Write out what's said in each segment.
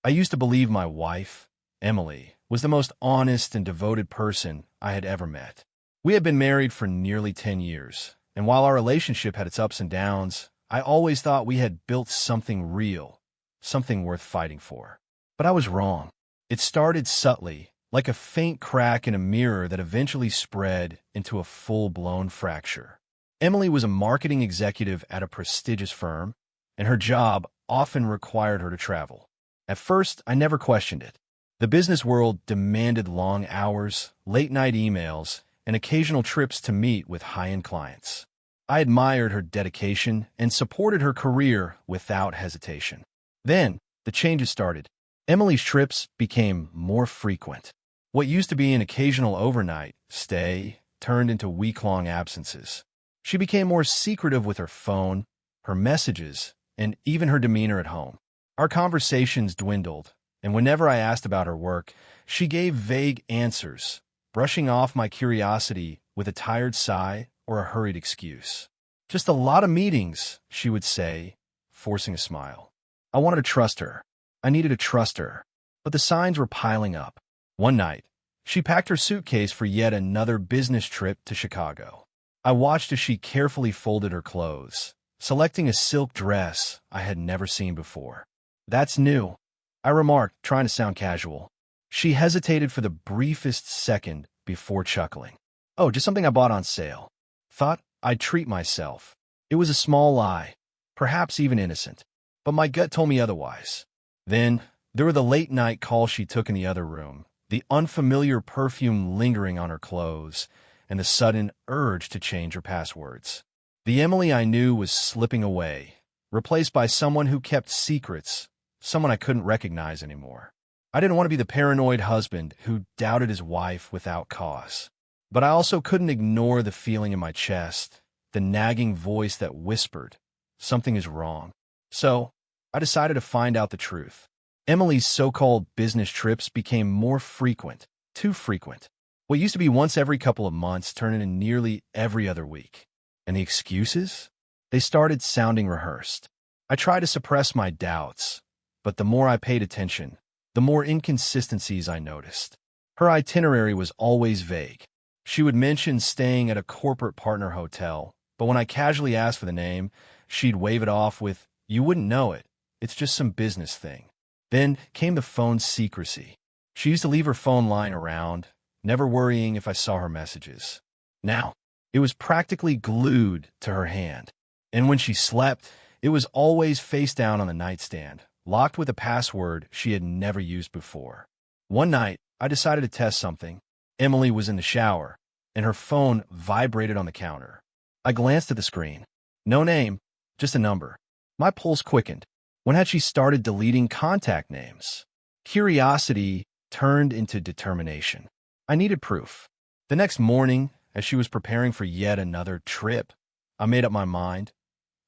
I used to believe my wife, Emily, was the most honest and devoted person I had ever met. We had been married for nearly 10 years, and while our relationship had its ups and downs, I always thought we had built something real, something worth fighting for. But I was wrong. It started subtly, like a faint crack in a mirror that eventually spread into a full-blown fracture. Emily was a marketing executive at a prestigious firm, and her job often required her to travel. At first, I never questioned it. The business world demanded long hours, late-night emails, and occasional trips to meet with high-end clients. I admired her dedication and supported her career without hesitation. Then, the changes started. Emily's trips became more frequent. What used to be an occasional overnight stay turned into week-long absences. She became more secretive with her phone, her messages, and even her demeanor at home. Our conversations dwindled, and whenever I asked about her work, she gave vague answers, brushing off my curiosity with a tired sigh or a hurried excuse. "Just a lot of meetings," she would say, forcing a smile. I wanted to trust her. I needed to trust her, but the signs were piling up. One night, she packed her suitcase for yet another business trip to Chicago. I watched as she carefully folded her clothes, selecting a silk dress I had never seen before. "That's new," I remarked, trying to sound casual. She hesitated for the briefest second before chuckling. "Oh, just something I bought on sale. Thought I'd treat myself." It was a small lie, perhaps even innocent, but my gut told me otherwise. Then, there were the late-night calls she took in the other room, the unfamiliar perfume lingering on her clothes, and the sudden urge to change her passwords. The Emily I knew was slipping away, replaced by someone who kept secrets, someone I couldn't recognize anymore. I didn't want to be the paranoid husband who doubted his wife without cause. But I also couldn't ignore the feeling in my chest, the nagging voice that whispered, "Something is wrong." So, I decided to find out the truth. Emily's so-called business trips became more frequent, too frequent. What used to be once every couple of months turned into nearly every other week. And the excuses? They started sounding rehearsed. I tried to suppress my doubts, but the more I paid attention, the more inconsistencies I noticed. Her itinerary was always vague. She would mention staying at a corporate partner hotel, but when I casually asked for the name, she'd wave it off with, "You wouldn't know it. It's just some business thing." Then came the phone secrecy. She used to leave her phone lying around, never worrying if I saw her messages. Now, it was practically glued to her hand. And when she slept, it was always face down on the nightstand, locked with a password she had never used before. One night, I decided to test something. Emily was in the shower, and her phone vibrated on the counter. I glanced at the screen. No name, just a number. My pulse quickened. When had she started deleting contact names? Curiosity turned into determination. I needed proof. The next morning, as she was preparing for yet another trip, I made up my mind.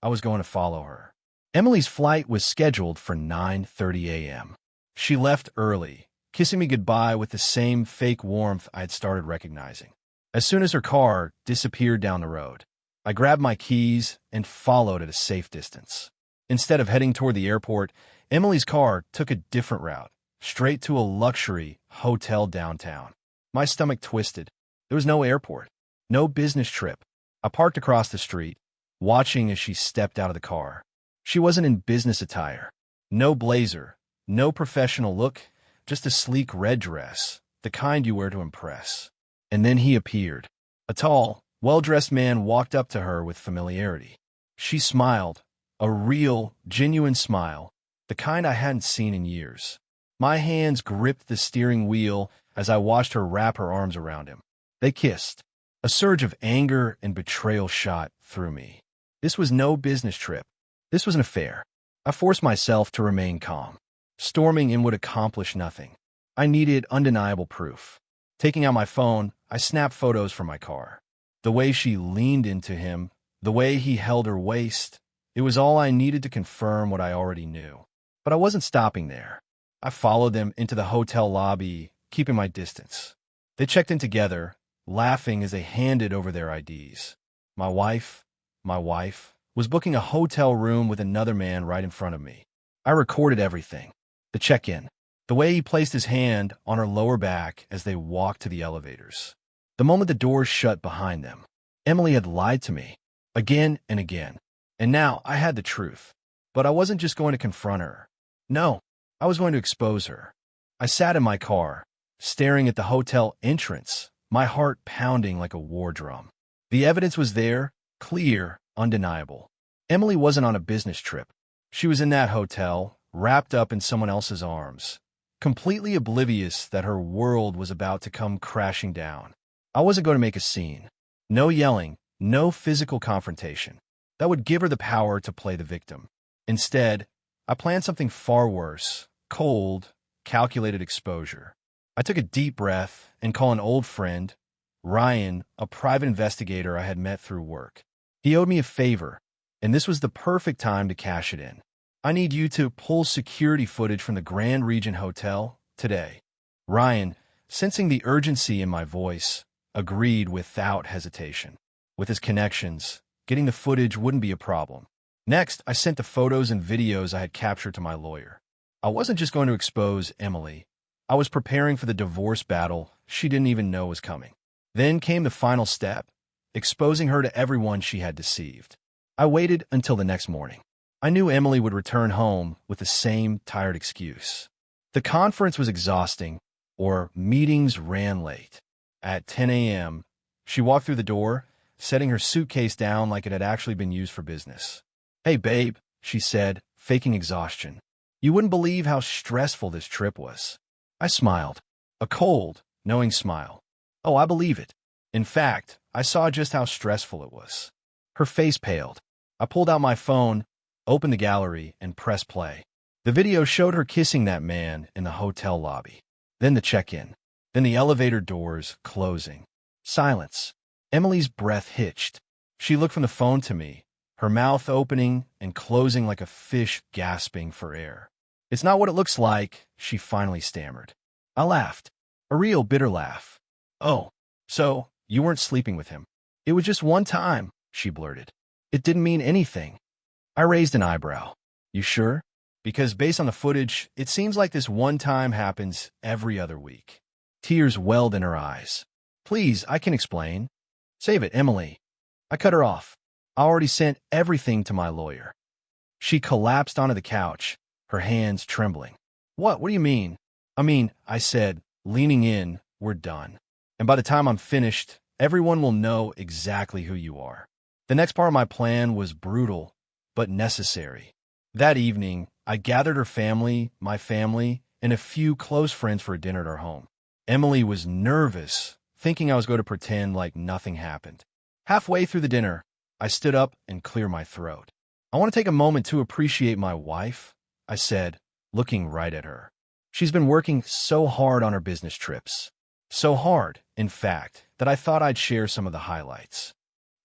I was going to follow her. Emily's flight was scheduled for 9:30 a.m. She left early, kissing me goodbye with the same fake warmth I had started recognizing. As soon as her car disappeared down the road, I grabbed my keys and followed at a safe distance. Instead of heading toward the airport, Emily's car took a different route, straight to a luxury hotel downtown. My stomach twisted. There was no airport, no business trip. I parked across the street, watching as she stepped out of the car. She wasn't in business attire. No blazer, no professional look, just a sleek red dress, the kind you wear to impress. And then he appeared. A tall, well-dressed man walked up to her with familiarity. She smiled, a real, genuine smile, the kind I hadn't seen in years. My hands gripped the steering wheel as I watched her wrap her arms around him. They kissed. A surge of anger and betrayal shot through me. This was no business trip. This was an affair. I forced myself to remain calm. Storming in would accomplish nothing. I needed undeniable proof. Taking out my phone, I snapped photos from my car. The way she leaned into him, the way he held her waist, it was all I needed to confirm what I already knew. But I wasn't stopping there. I followed them into the hotel lobby, keeping my distance. They checked in together, laughing as they handed over their IDs. My wife, was booking a hotel room with another man right in front of me. I recorded everything. The check-in. The way he placed his hand on her lower back as they walked to the elevators. The moment the doors shut behind them. Emily had lied to me. Again and again. And now I had the truth. But I wasn't just going to confront her. No, I was going to expose her. I sat in my car, staring at the hotel entrance, my heart pounding like a war drum. The evidence was there, clear, undeniable. Emily wasn't on a business trip. She was in that hotel, wrapped up in someone else's arms, completely oblivious that her world was about to come crashing down. I wasn't going to make a scene. No yelling, no physical confrontation. That would give her the power to play the victim. Instead, I planned something far worse, cold, calculated exposure. I took a deep breath and called an old friend, Ryan, a private investigator I had met through work. He owed me a favor, and this was the perfect time to cash it in. I need you to pull security footage from the Grand Regent Hotel today. Ryan, sensing the urgency in my voice, agreed without hesitation. With his connections, getting the footage wouldn't be a problem. Next, I sent the photos and videos I had captured to my lawyer. I wasn't just going to expose Emily. I was preparing for the divorce battle she didn't even know was coming. Then came the final step, exposing her to everyone she had deceived. I waited until the next morning. I knew Emily would return home with the same tired excuse. The conference was exhausting, or meetings ran late. At 10 a.m., she walked through the door, setting her suitcase down like it had actually been used for business. "Hey, babe," she said, faking exhaustion. "You wouldn't believe how stressful this trip was." I smiled. A cold, knowing smile. "Oh, I believe it. In fact, I saw just how stressful it was." Her face paled. I pulled out my phone, opened the gallery, and pressed play. The video showed her kissing that man in the hotel lobby. Then the check-in. Then the elevator doors closing. Silence. Emily's breath hitched. She looked from the phone to me, her mouth opening and closing like a fish gasping for air. "It's not what it looks like," she finally stammered. I laughed. A real bitter laugh. "Oh, so you weren't sleeping with him?" "It was just one time," she blurted. "It didn't mean anything." I raised an eyebrow. "You sure? Because based on the footage, it seems like this one time happens every other week." Tears welled in her eyes. "Please, I can explain." "Save it, Emily." I cut her off. I already sent everything to my lawyer. She collapsed onto the couch, her hands trembling. What do you mean?" I said, leaning in, "we're done. And by the time I'm finished, everyone will know exactly who you are." The next part of my plan was brutal, but necessary. That evening, I gathered her family, my family, and a few close friends for a dinner at our home. Emily was nervous, thinking I was going to pretend like nothing happened. Halfway through the dinner, I stood up and cleared my throat. "I want to take a moment to appreciate my wife," I said, looking right at her. "She's been working so hard on her business trips. So hard, in fact, that I thought I'd share some of the highlights."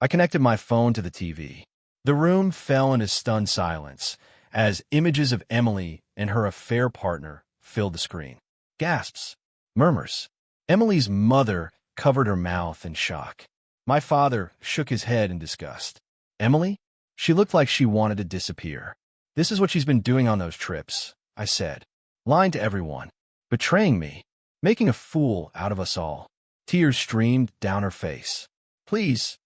I connected my phone to the TV. The room fell into stunned silence as images of Emily and her affair partner filled the screen. Gasps. Murmurs. Emily's mother covered her mouth in shock. My father shook his head in disgust. "Emily? She looked like she wanted to disappear. This is what she's been doing on those trips," I said. "Lying to everyone. Betraying me. Making a fool out of us all." Tears streamed down her face. Please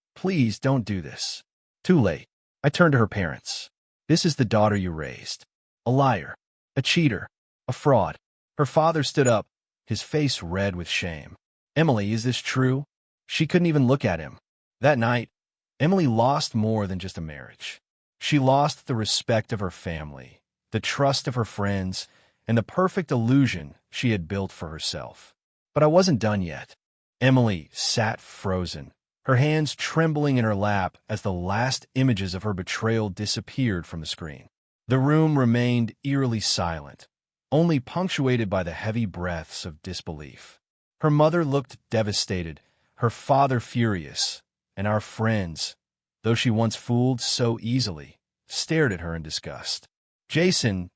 don't do this." Too late. I turned to her parents. "This is the daughter you raised. A liar. A cheater. A fraud." Her father stood up, his face red with shame. "Emily, is this true?" She couldn't even look at him. That night, Emily lost more than just a marriage. She lost the respect of her family, the trust of her friends, and the perfect illusion she had built for herself. But I wasn't done yet. Emily sat frozen, her hands trembling in her lap as the last images of her betrayal disappeared from the screen. The room remained eerily silent, only punctuated by the heavy breaths of disbelief. Her mother looked devastated, her father furious, and our friends, though she once fooled so easily, stared at her in disgust. "Jason,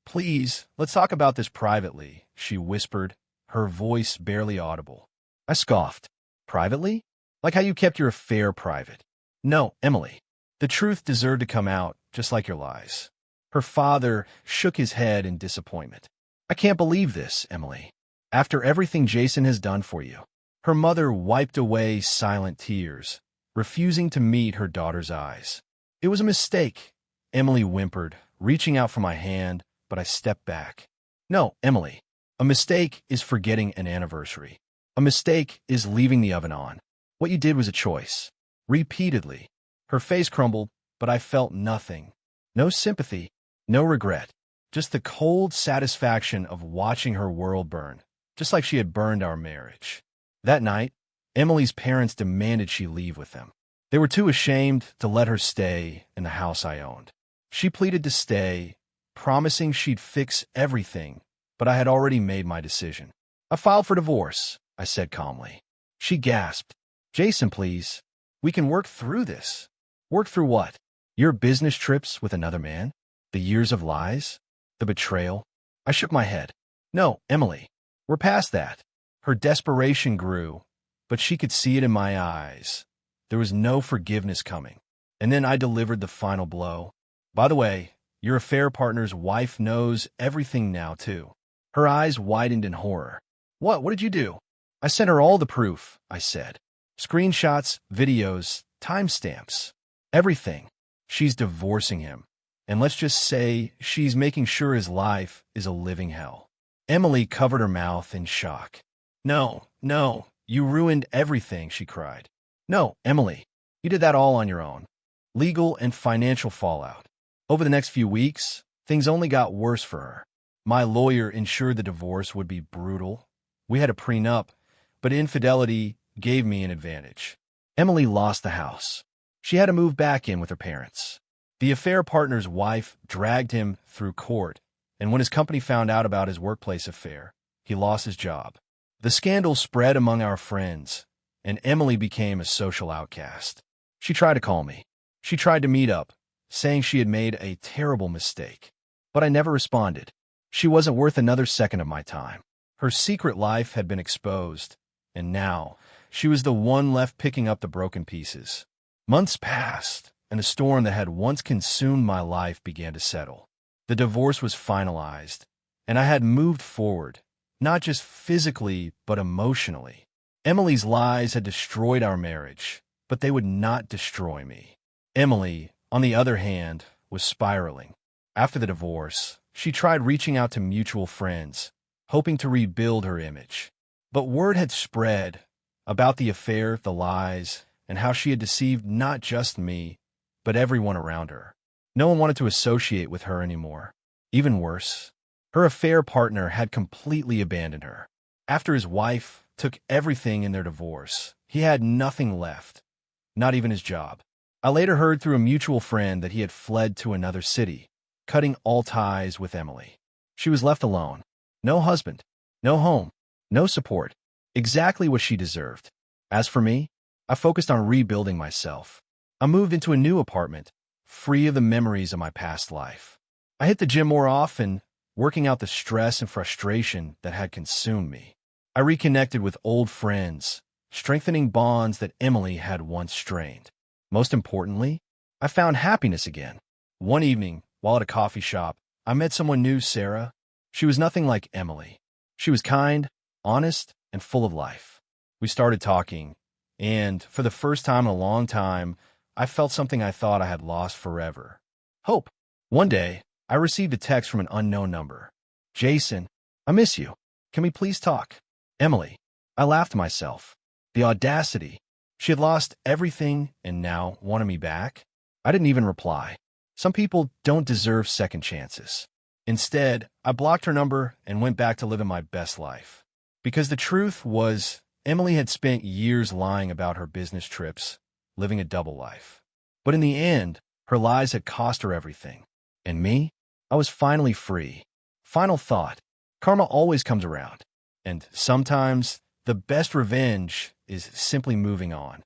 please, let's talk about this privately," she whispered, her voice barely audible. I scoffed. "Privately? Like how you kept your affair private." "No, Emily. The truth deserved to come out, just like your lies." Her father shook his head in disappointment. I can't believe this, Emily. After everything Jason has done for you. Her mother wiped away silent tears, refusing to meet her daughter's eyes. It was a mistake, Emily whimpered, reaching out for my hand, but I stepped back. No, Emily. A mistake is forgetting an anniversary. A mistake is leaving the oven on. What you did was a choice. Repeatedly. Her face crumbled, but I felt nothing. No sympathy, no regret. Just the cold satisfaction of watching her world burn, just like she had burned our marriage. That night, Emily's parents demanded she leave with them. They were too ashamed to let her stay in the house I owned. She pleaded to stay, promising she'd fix everything, but I had already made my decision. I filed for divorce, I said calmly. She gasped. Jason, please. We can work through this. Work through what? Your business trips with another man? The years of lies? The betrayal? I shook my head. No, Emily. We're past that. Her desperation grew, but she could see it in my eyes. There was no forgiveness coming. And then I delivered the final blow. By the way, your affair partner's wife knows everything now, too. Her eyes widened in horror. What? What did you do? I sent her all the proof, I said. Screenshots, videos, timestamps. Everything. She's divorcing him. And let's just say she's making sure his life is a living hell. Emily covered her mouth in shock. No, you ruined everything, she cried. No, Emily, you did that all on your own. Legal and financial fallout. Over the next few weeks, things only got worse for her. My lawyer ensured the divorce would be brutal. We had a prenup, but infidelity gave me an advantage. Emily lost the house. She had to move back in with her parents. The affair partner's wife dragged him through court, and when his company found out about his workplace affair, he lost his job. The scandal spread among our friends, and Emily became a social outcast. She tried to call me. She tried to meet up, saying she had made a terrible mistake. But I never responded. She wasn't worth another second of my time. Her secret life had been exposed, and now she was the one left picking up the broken pieces. Months passed, and the storm that had once consumed my life began to settle. The divorce was finalized, and I had moved forward, not just physically, but emotionally. Emily's lies had destroyed our marriage, but they would not destroy me. Emily, on the other hand, was spiraling. After the divorce, she tried reaching out to mutual friends, hoping to rebuild her image. But word had spread about the affair, the lies, and how she had deceived not just me, but everyone around her. No one wanted to associate with her anymore. Even worse, her affair partner had completely abandoned her. After his wife took everything in their divorce, he had nothing left, not even his job. I later heard through a mutual friend that he had fled to another city, cutting all ties with Emily. She was left alone. No husband, no home, no support. Exactly what she deserved. As for me, I focused on rebuilding myself. I moved into a new apartment, free of the memories of my past life. I hit the gym more often, working out the stress and frustration that had consumed me. I reconnected with old friends, strengthening bonds that Emily had once strained. Most importantly, I found happiness again. One evening, while at a coffee shop, I met someone new, Sarah. She was nothing like Emily. She was kind, honest, and full of life. We started talking, and for the first time in a long time, I felt something I thought I had lost forever. Hope. One day, I received a text from an unknown number. Jason, I miss you. Can we please talk? Emily. I laughed to myself. The audacity. She had lost everything and now wanted me back. I didn't even reply. Some people don't deserve second chances. Instead, I blocked her number and went back to living my best life. Because the truth was, Emily had spent years lying about her business trips, living a double life. But in the end, her lies had cost her everything. And me? I was finally free. Final thought. Karma always comes around. And sometimes, the best revenge is simply moving on.